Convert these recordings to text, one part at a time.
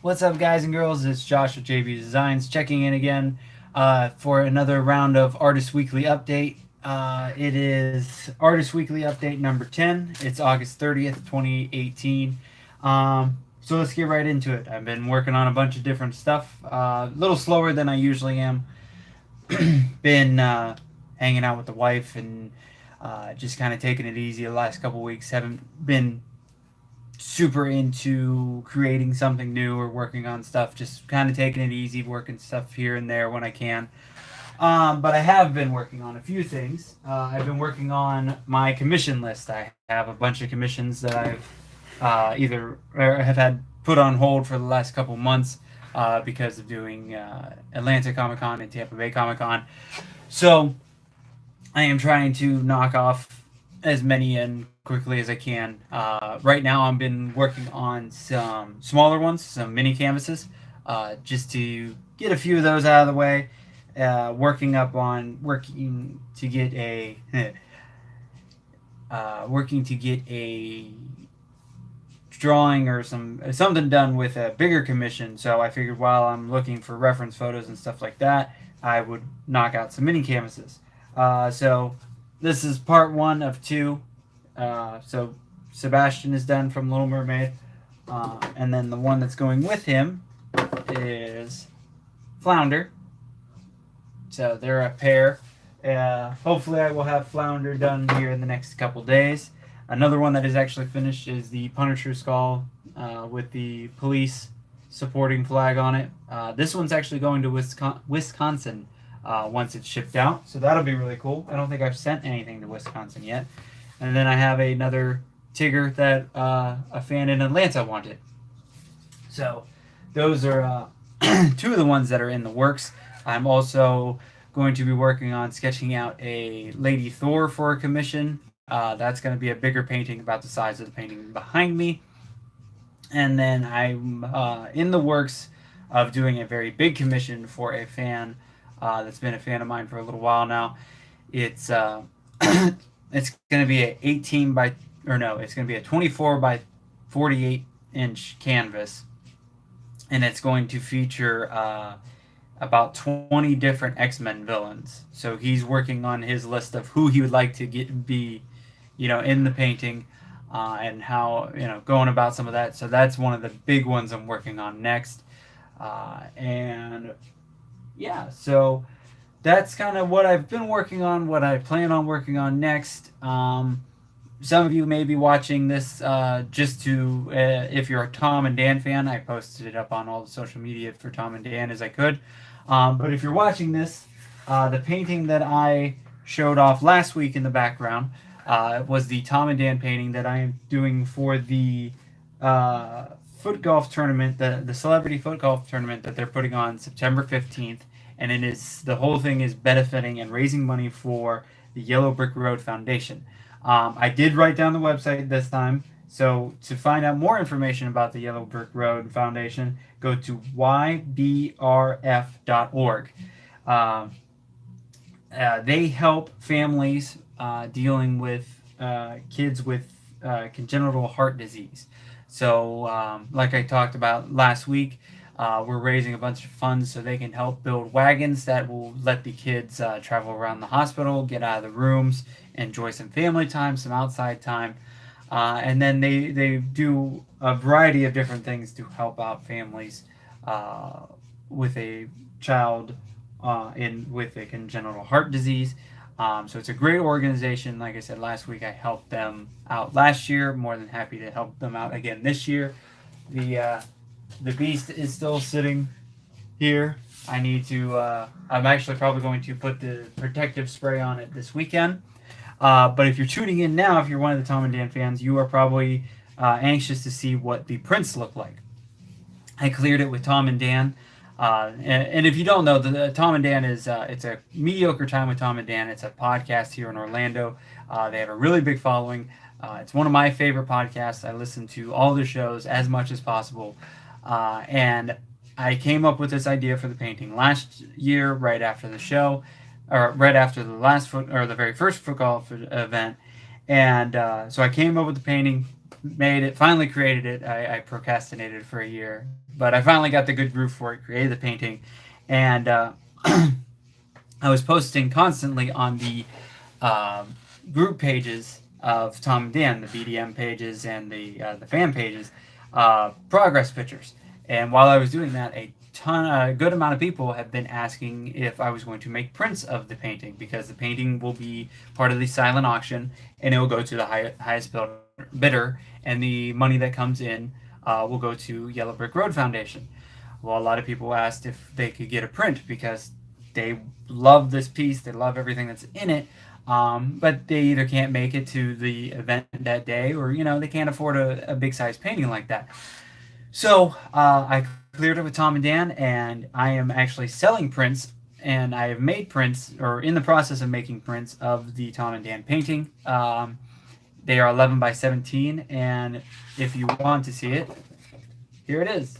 What's up, guys and girls? It's Josh with JB Designs checking in again for another round of Artist Weekly Update. It is Artist Weekly Update number 10. It's August 30th, 2018. So let's get right into it. I've been working on a bunch of different stuff, a little slower than I usually am. Been hanging out with the wife and just kind of taking it easy the last couple weeks. Haven't been super into creating something new or working on stuff. Just kind of taking it easy, working stuff here and there when I can. But I have been working on a few things. I've been working on my commission list. I have a bunch of commissions that I've either or have had put on hold for the last couple months because of doing Atlanta Comic Con and Tampa Bay Comic Con. So I am trying to knock off as many and quickly as I can. Right now, I've been working on some smaller ones, some mini canvases, just to get a few of those out of the way. Working to get a working to get a drawing or something done with a bigger commission. So I figured while I'm looking for reference photos and stuff like that, I would knock out some mini canvases. So this is part one of two. So Sebastian is done from Little Mermaid, and then the one that's going with him is Flounder. So they're a pair. Hopefully I will have Flounder done here in the next couple days. Another one that is actually finished is the Punisher skull with the police supporting flag on it. This one's actually going to Wisconsin once it's shipped out, so that'll be really cool. I don't think I've sent anything to Wisconsin yet. And then I have another Tigger that a fan in Atlanta wanted. So those are two of the ones that are in the works. I'm also going to be working on sketching out a Lady Thor for a commission. That's going to be a bigger painting about the size of the painting behind me. And then I'm in the works of doing a very big commission for a fan that's been a fan of mine for a little while now. It's it's going to be it's going to be a 24 by 48 inch canvas, and it's going to feature about 20 different X-Men villains. So he's working on his list of who he would like to be in the painting, and how, going about some of that. So that's one of the big ones I'm working on next. And yeah, so that's kind of what I've been working on, what I plan on working on next. Some of you may be watching this just to, if you're a Tom and Dan fan, I posted it up on all the social media for Tom and Dan as I could. But if you're watching this, the painting that I showed off last week in the background was the Tom and Dan painting that I am doing for the foot golf tournament, the celebrity foot golf tournament that they're putting on September 15th. And the whole thing is benefiting and raising money for the Yellow Brick Road Foundation. I did write down the website this time, so to find out more information about the Yellow Brick Road Foundation, go to ybrf.org. They help families dealing with kids with congenital heart disease. So, like I talked about last week, we're raising a bunch of funds so they can help build wagons that will let the kids travel around the hospital, get out of the rooms, enjoy some family time, some outside time. And then they do a variety of different things to help out families with a child with a congenital heart disease. So it's a great organization. Like I said last week, I helped them out last year. More than happy to help them out again this year. The beast is still sitting here. I need to. I'm actually probably going to put the protective spray on it this weekend. But if you're tuning in now, if you're one of the Tom and Dan fans, you are probably anxious to see what the prints look like. I cleared it with Tom and Dan. And if you don't know, the Tom and Dan is it's a mediocre time with Tom and Dan. It's a podcast here in Orlando. They have a really big following. It's one of my favorite podcasts. I listen to all the shows as much as possible. And I came up with this idea for the painting last year, right after the show, or right after the very first foot golf event. And so I came up with the painting. made it, finally created it. I procrastinated for a year, but I finally got the good groove for it, created the painting, and I was posting constantly on the um, group pages of Tom and Dan, the BDM pages and the fan pages, progress pictures. And while I was doing that, a good amount of people have been asking if I was going to make prints of the painting, because the painting will be part of the silent auction and it will go to the highest bidder, and the money that comes in will go to Yellow Brick Road Foundation. Well, a lot of people asked if they could get a print because they love this piece, they love everything that's in it, but they either can't make it to the event that day, or they can't afford a big size painting like that. So I cleared it with Tom and Dan, and I am actually selling prints, and I have made prints, or in the process of making prints of the Tom and Dan painting. They are 11 by 17, and if you want to see it, here it is.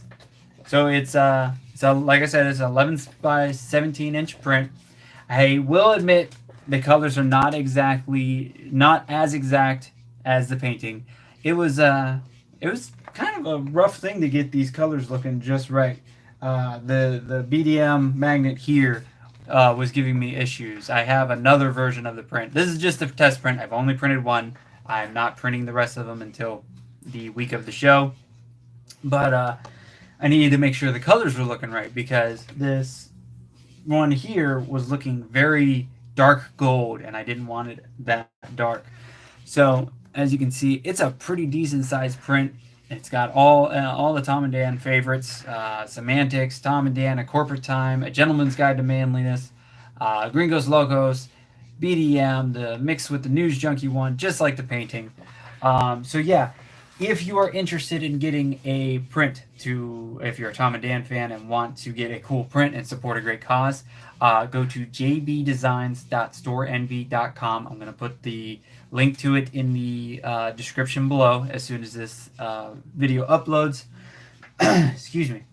So like I said, it's an 11 by 17-inch print. I will admit the colors are not as exact as the painting. It was kind of a rough thing to get these colors looking just right. The BDM magnet here was giving me issues. I have another version of the print. This is just a test print. I've only printed one. I'm not printing the rest of them until the week of the show. But I needed to make sure the colors were looking right, because this one here was looking very dark gold, and I didn't want it that dark. So as you can see, it's a pretty decent sized print. It's got all the Tom and Dan favorites: Semantics, Tom and Dan, A Corporate Time, A Gentleman's Guide to Manliness, Gringos Locos, BDM, the mix with the News Junkie one, just like the painting. So yeah, if you are interested in getting a print, if you're a Tom and Dan fan and want to get a cool print and support a great cause, go to jbdesigns.storeenvy.com. I'm going to put the link to it in the description below as soon as this video uploads. Excuse me.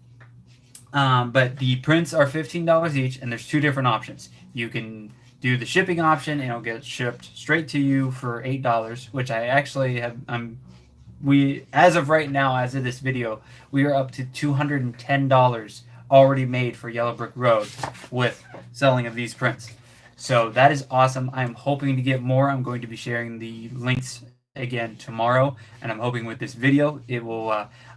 But the prints are $15 each, and there's two different options. You can do the shipping option, and it'll get shipped straight to you for $8, which I actually have. As of right now, as of this video, we are up to $210 already made for Yellow Brick Road with selling of these prints. So that is awesome. I'm hoping to get more. I'm going to be sharing the links again tomorrow, and I'm hoping with this video it will.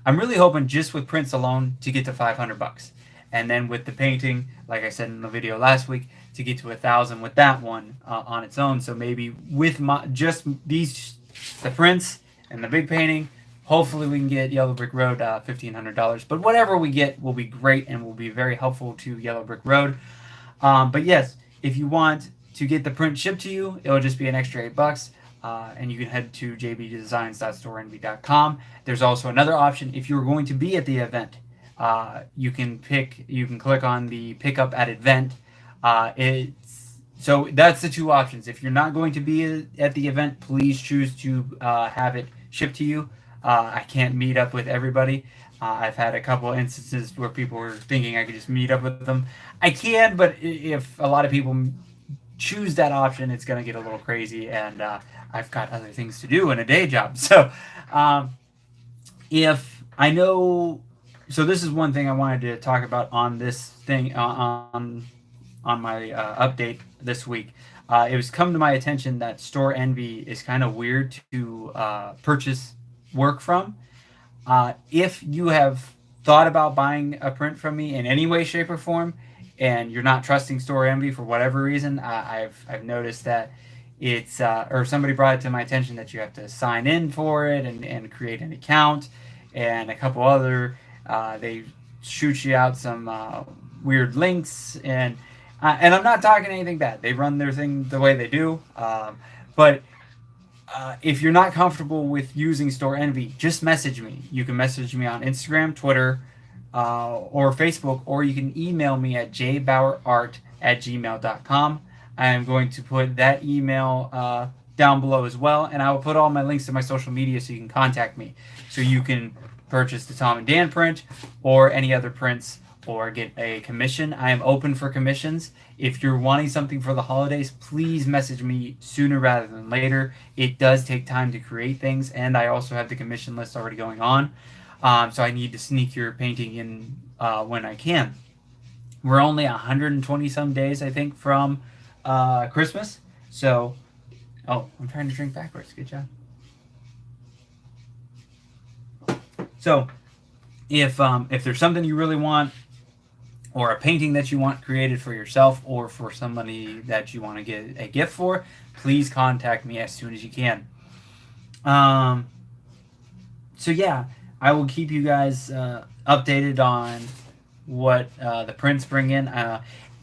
I'm really hoping just with prints alone to get to $500, and then with the painting, like I said in the video last week, to get to $1,000 with that one on its own. So maybe with just the prints and the big painting, hopefully we can get Yellow Brick Road $1,500. But whatever we get will be great and will be very helpful to Yellow Brick Road. But yes, if you want to get the print shipped to you, it'll just be an extra $8. And you can head to jbdesigns.storeenvy.com. There's also another option. If you're going to be at the event, you can click on the pick up at event. So that's the two options. If you're not going to be at the event, please choose to have it shipped to you. I can't meet up with everybody. I've had a couple of instances where people were thinking I could just meet up with them. I can, but if a lot of people choose that option, it's going to get a little crazy, and I've got other things to do in a day job. So if I know, so this is one thing I wanted to talk about on this thing on my update this week. It was come to my attention that Store Envy is kind of weird to purchase work from. If you have thought about buying a print from me in any way, shape, or form, and you're not trusting Store Envy for whatever reason, I've noticed that it's or somebody brought it to my attention that you have to sign in for it and create an account, and a couple other they shoot you out some weird links, and I'm not talking anything bad. They run their thing the way they do, but if you're not comfortable with using Store Envy, just message me. You can message me on Instagram, Twitter, or Facebook, or you can email me at jbowerart@gmail.com. I am going to put that email down below as well, and I will put all my links to my social media so you can contact me. So you can purchase the Tom and Dan print or any other prints, or get a commission. I am open for commissions. If you're wanting something for the holidays, please message me sooner rather than later. It does take time to create things, and I also have the commission list already going on. So I need to sneak your painting in when I can. We're only 120 some days, I think, from Christmas. So, oh, I'm trying to drink backwards. Good job. So, if there's something you really want, or a painting that you want created for yourself or for somebody that you want to get a gift for, please contact me as soon as you can. Um, so yeah, I will keep you guys updated on what the prints bring in.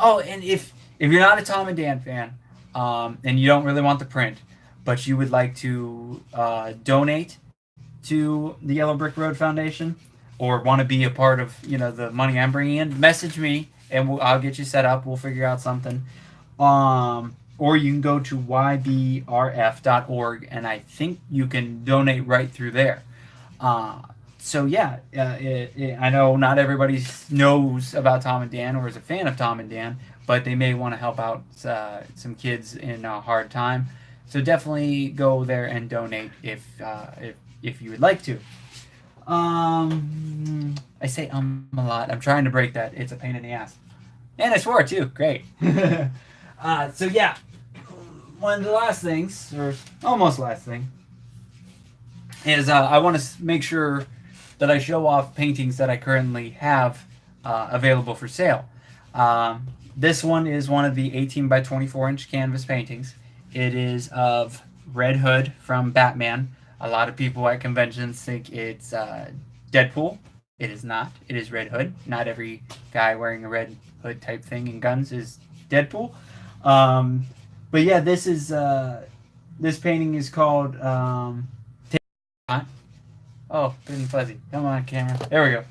Oh, and if you're not a Tom and Dan fan, and you don't really want the print, but you would like to donate to the Yellow Brick Road Foundation, or want to be a part of the money I'm bringing in, message me and I'll get you set up. We'll figure out something. Or you can go to ybrf.org, and I think you can donate right through there. So yeah, I know not everybody knows about Tom and Dan or is a fan of Tom and Dan, but they may want to help out some kids in a hard time. So definitely go there and donate if you would like to. I say a lot. I'm trying to break that. It's a pain in the ass. And I swore too. Great. So yeah, one of the last things, or almost last thing, is I want to make sure that I show off paintings that I currently have available for sale. This one is one of the 18 by 24 inch canvas paintings. It is of Red Hood from Batman. A lot of people at conventions think it's Deadpool. It is not. It is Red Hood. Not every guy wearing a red hood type thing and guns is Deadpool. But yeah, this painting is called oh, good and fuzzy. Come on, camera. There we go.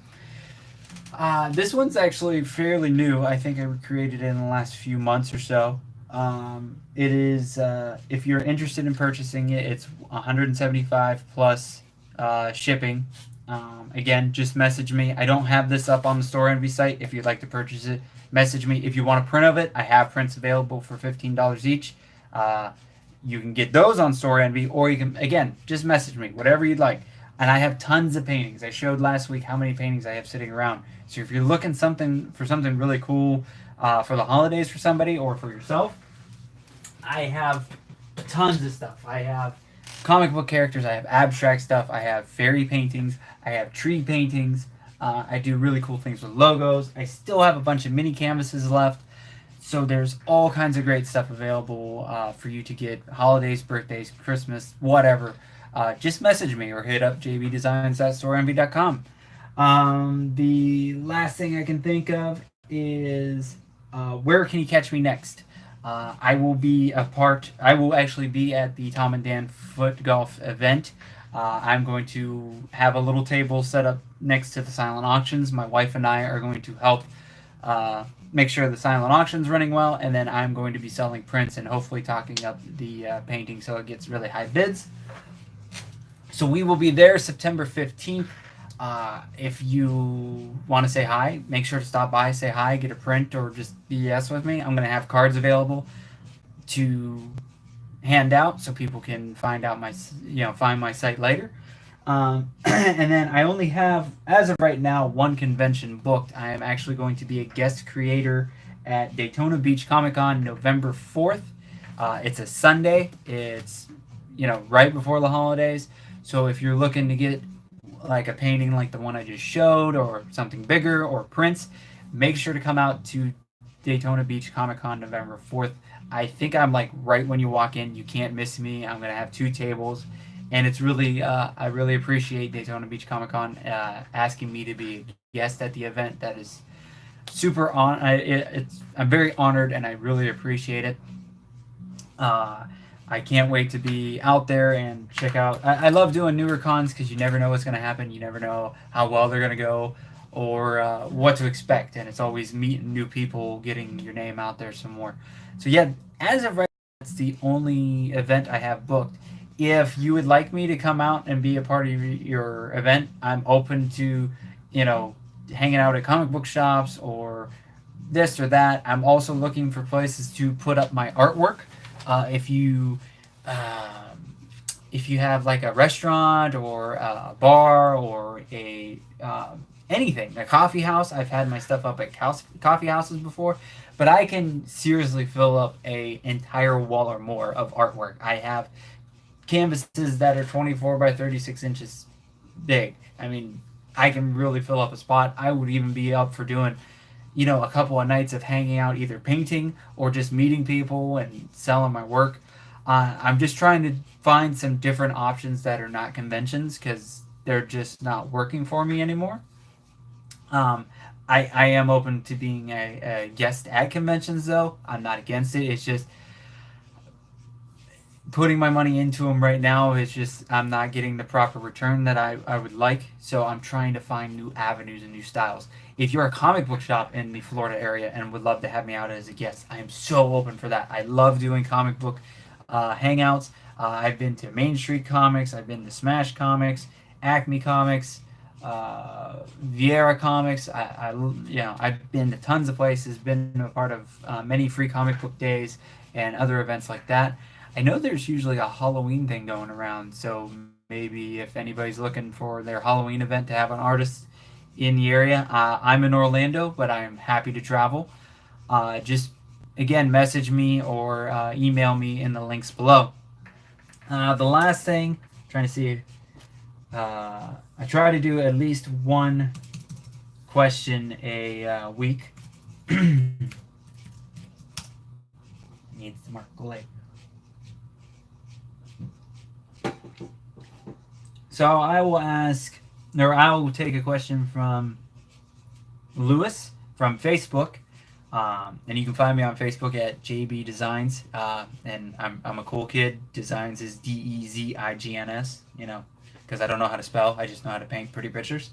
This one's actually fairly new. I think I created it in the last few months or so. It is, if you're interested in purchasing it, it's 175 plus shipping. Again, just message me. I don't have this up on the Store Envy site. If you'd like to purchase it, message me. If you want a print of it, I have prints available for $15 each. You can get those on Store Envy, or you can, again, just message me, whatever you'd like. And I have tons of paintings. I showed last week how many paintings I have sitting around. So if you're looking for something really cool for the holidays for somebody or for yourself, I have tons of stuff. I have comic book characters. I have abstract stuff. I have fairy paintings. I have tree paintings. I do really cool things with logos. I still have a bunch of mini canvases left. So there's all kinds of great stuff available for you to get holidays, birthdays, Christmas, whatever. Just message me or hit up jbdesigns.storeenvy.com. The last thing I can think of is where can you catch me next? I will actually be at the Tom and Dan Foot Golf event. I'm going to have a little table set up next to the silent auctions. My wife and I are going to help make sure the silent auction's running well, and then I'm going to be selling prints and hopefully talking up the painting so it gets really high bids. So we will be there September 15th. If you want to say hi, make sure to stop by, say hi, get a print, or just BS with me. I'm going to have cards available to hand out so people can find my site later. And then I only have, as of right now, one convention booked. I am actually going to be a guest creator at Daytona Beach Comic Con November 4th. It's a Sunday. It's right before the holidays. So if you're looking to get like a painting like the one I just showed, or something bigger, or prints, make sure to come out to Daytona Beach Comic Con November 4th. I think I'm like right when you walk in. You can't miss me. I'm going to have 2 tables. And it's really, I really appreciate Daytona Beach Comic Con asking me to be a guest at the event. That is super I'm very honored, and I really appreciate it. I can't wait to be out there and check out. I love doing newer cons because you never know what's going to happen. You never know how well they're going to go, or what to expect. And it's always meeting new people, getting your name out there some more. So yeah, as of right now, that's the only event I have booked. If you would like me to come out and be a part of your event, I'm open to, hanging out at comic book shops or this or that. I'm also looking for places to put up my artwork. If you if you have like a restaurant or a bar or a anything, a coffee house. I've had my stuff up at coffee houses before, but I can seriously fill up a entire wall or more of artwork. I have canvases that are 24 by 36 inches big. I mean, I can really fill up a spot. I would even be up for doing, a couple of nights of hanging out, either painting or just meeting people and selling my work. I'm just trying to find some different options that are not conventions because they're just not working for me anymore. Um, I am open to being a guest at conventions, though. I'm not against it. It's just putting my money into them right now is just I'm not getting the proper return that I would like. So I'm trying to find new avenues and new styles. If you're a comic book shop in the Florida area and would love to have me out as a guest, I am so open for that. I love doing comic book hangouts. I've been to Main Street Comics. I've been to Smash Comics, Acme Comics, Viera Comics. I've been to tons of places. Been a part of many free comic book days and other events like that. I know there's usually a Halloween thing going around, so maybe if anybody's looking for their Halloween event to have an artist in the area, I'm in Orlando, but I'm happy to travel. Just again, message me or email me in the links below. The last thing, trying to see, I try to do at least one question a week. Needs to mark delay. So I will I will take a question from Lewis from Facebook. And you can find me on Facebook at JB Designs. And I'm a cool kid. Designs is Dezigns, because I don't know how to spell. I just know how to paint pretty pictures.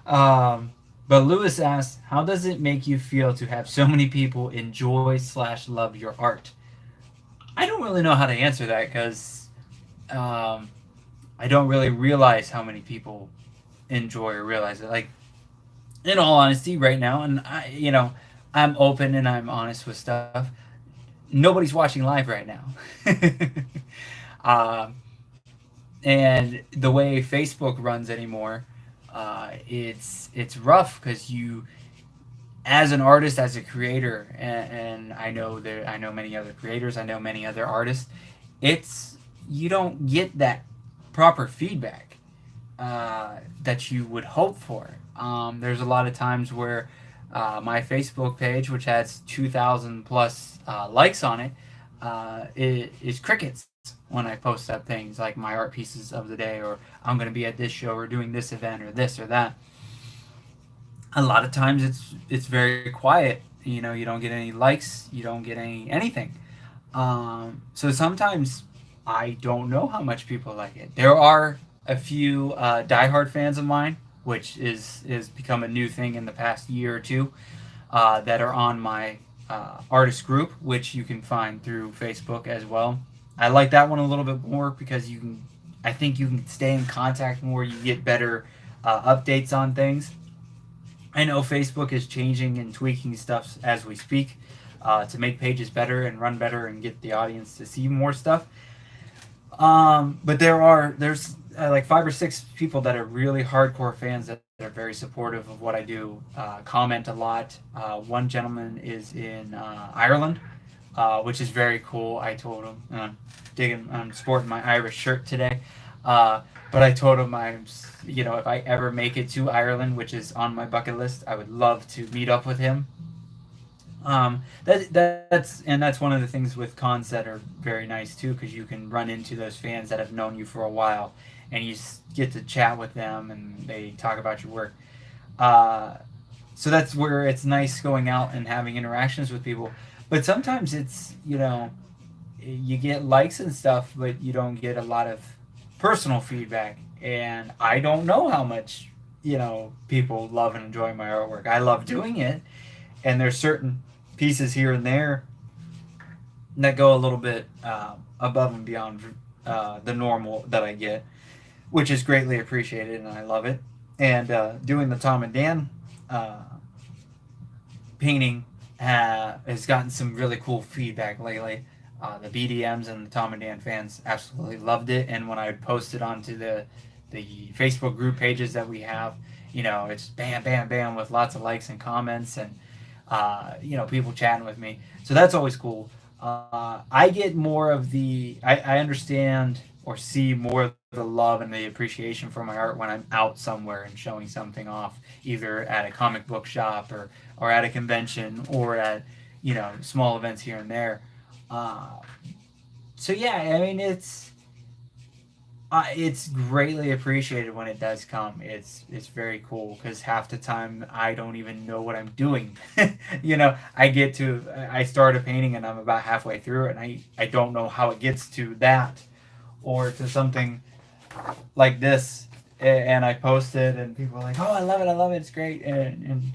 But Lewis asks, how does it make you feel to have so many people enjoy/love your art? I don't really know how to answer that because I don't really realize how many people enjoy or realize it. Like, in all honesty, right now, and I'm open and I'm honest with stuff. Nobody's watching live right now. um, and the way Facebook runs anymore, it's rough because you, as an artist, as a creator, and I know many other creators, I know many other artists. You don't get that proper feedback that you would hope for. There's a lot of times where my Facebook page, which has 2,000 plus likes on it, is crickets when I post up things like my art pieces of the day, or I'm going to be at this show, or doing this event, or this or that. A lot of times it's very quiet. You don't get any likes, you don't get anything. So sometimes I don't know how much people like it. There are a few diehard fans of mine, which is become a new thing in the past year or two, that are on my artist group, which you can find through Facebook as well. I like that one a little bit more because I think you can stay in contact more. You get better updates on things. I know Facebook is changing and tweaking stuff as we speak to make pages better and run better and get the audience to see more stuff. But there's like 5 or 6 people that are really hardcore fans that are very supportive of what I do. Comment a lot. One gentleman is in Ireland, which is very cool. I told him, I'm sporting my Irish shirt today. But I told him if I ever make it to Ireland, which is on my bucket list, I would love to meet up with him. That's one of the things with cons that are very nice too, because you can run into those fans that have known you for a while, and you get to chat with them, and they talk about your work. So that's where it's nice going out and having interactions with people. But sometimes it's you get likes and stuff, but you don't get a lot of personal feedback, and I don't know how much people love and enjoy my artwork. I love doing it, and there's certain pieces here and there that go a little bit above and beyond the normal that I get, which is greatly appreciated, and I love it. And doing the Tom and Dan uh, painting has gotten some really cool feedback lately. The BDMs and the Tom and Dan fans absolutely loved it, and when I would post it onto the Facebook group pages that we have, it's bam, bam, bam with lots of likes and comments, and people chatting with me. So that's always cool. I get more of I understand or see more of the love and the appreciation for my art when I'm out somewhere and showing something off, either at a comic book shop or at a convention or at small events here and there. Uh, so yeah, I mean it's greatly appreciated when it does come. It's very cool because half the time I don't even know what I'm doing. I start a painting and I'm about halfway through it, and I don't know how it gets to that or to something like this. And I post it, and people are like, "Oh, I love it, it's great." And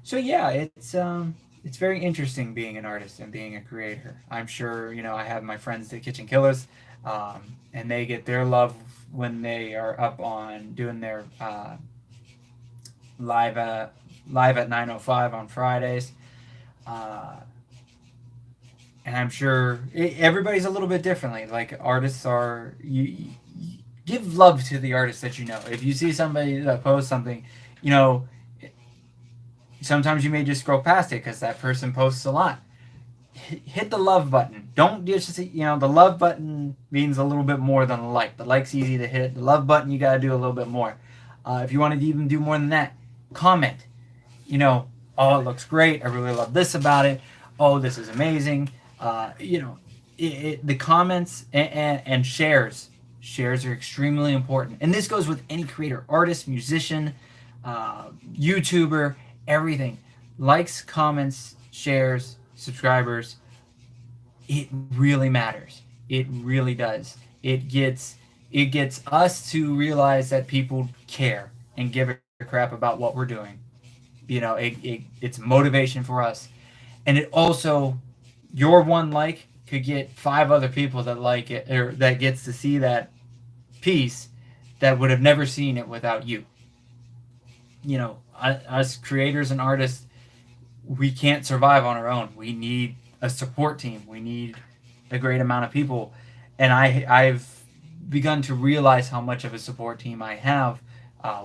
so yeah, it's very interesting being an artist and being a creator. I'm sure I have my friends, the Kitchen Killers, and they get their love when they are up on doing their live at live at 9:05 on Fridays. Uh, and I'm sure everybody's a little bit differently. Like artists are, you give love to the artists that you know. If you see somebody that posts something, you know, sometimes you may just scroll past it because that person posts a lot. Hit the love button. Don't just the love button means a little bit more than a like. The like's easy to hit. The love button you gotta do a little bit more. If you want to even do more than that, comment. Oh, it looks great. I really love this about it. Oh, this is amazing. The comments and shares. Shares are extremely important, and this goes with any creator, artist, musician, YouTuber, everything. Likes, comments, shares, subscribers. It really matters. It really does. It gets us to realize that people care and give a crap about what we're doing. It's motivation for us, and it also your one like could get five other people that like it or that gets to see that piece that would have never seen it without you. Us creators and artists, we can't survive on our own. We need a support team. We need a great amount of people, and I've begun to realize how much of a support team I have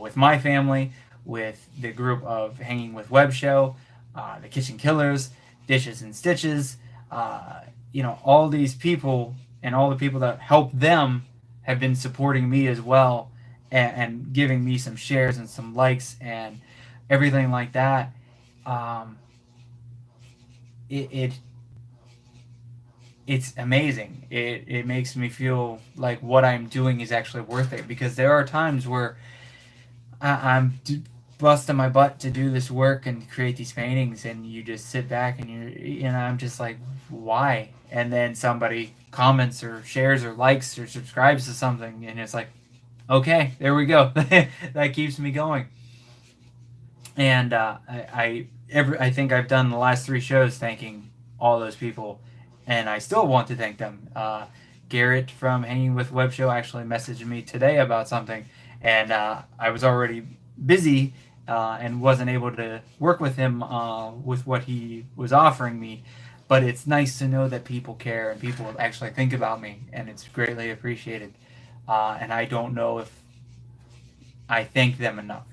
with my family, with the group of Hanging with Web Show, the Kitchen Killers, Dishes and Stitches. All these people and all the people that help them have been supporting me as well, and giving me some shares and some likes and everything like that. Um, it, it it's amazing. It makes me feel like what I'm doing is actually worth it, because there are times where busting my butt to do this work and create these paintings, and you just sit back and I'm just like, why? And then somebody comments or shares or likes or subscribes to something, and it's like, okay, there we go. That keeps me going. And I think I've done the last three shows thanking all those people, and I still want to thank them. Garrett from Hanging with Web Show actually messaged me today about something, and I was already busy and wasn't able to work with him with what he was offering me. But it's nice to know that people care and people actually think about me, and it's greatly appreciated. And I don't know if I thank them enough.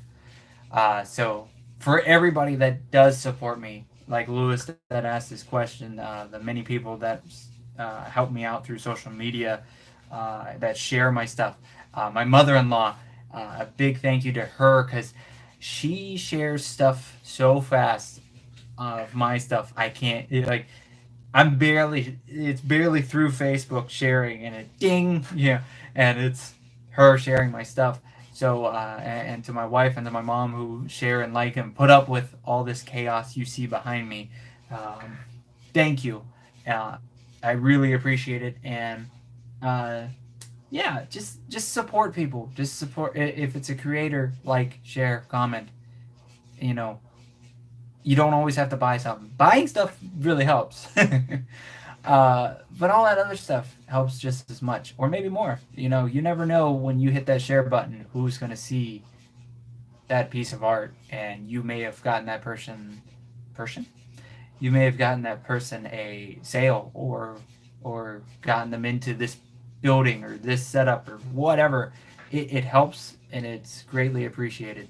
So for everybody that does support me, like Lewis that asked this question, the many people that help me out through social media, that share my stuff, my mother-in-law, a big thank you to her, because she shares stuff so fast of my stuff. I can't like it's barely through Facebook sharing, and it ding, and it's her sharing my stuff. So, and to my wife and to my mom who share and like and put up with all this chaos you see behind me, um, thank you. Uh, I really appreciate it, and uh, yeah, just support people. Just support if it's a creator, like, share, comment. You know, you don't always have to buy something. Buying stuff really helps. But all that other stuff helps just as much, or maybe more. You never know when you hit that share button who's going to see that piece of art, and you may have gotten that person you may have gotten that person a sale, or gotten them into this building or this setup or whatever. It helps, and it's greatly appreciated.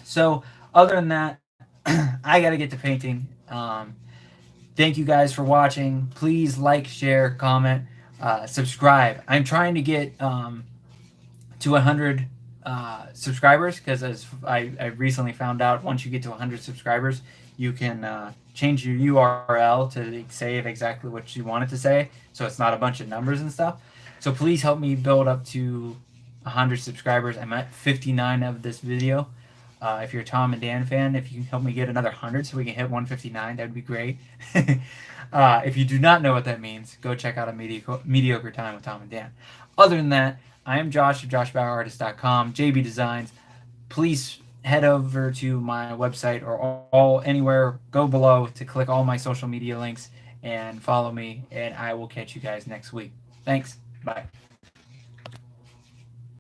So other than that, I got to get to painting. Thank you guys for watching. Please like, share, comment, subscribe. I'm trying to get to 100 subscribers, because as I recently found out, once you get to 100 subscribers, you can change your URL to say exactly what you want it to say, so it's not a bunch of numbers and stuff. So please help me build up to 100 subscribers. I'm at 59 of this video. If you're a Tom and Dan fan, if you can help me get another 100 so we can hit 159, that would be great. If you do not know what that means, go check out a mediocre time with Tom and Dan. Other than that, I am Josh of joshbauerartist.com, JB Designs. Please head over to my website, or all anywhere, go below to click all my social media links and follow me, and I will catch you guys next week. Thanks. Bye.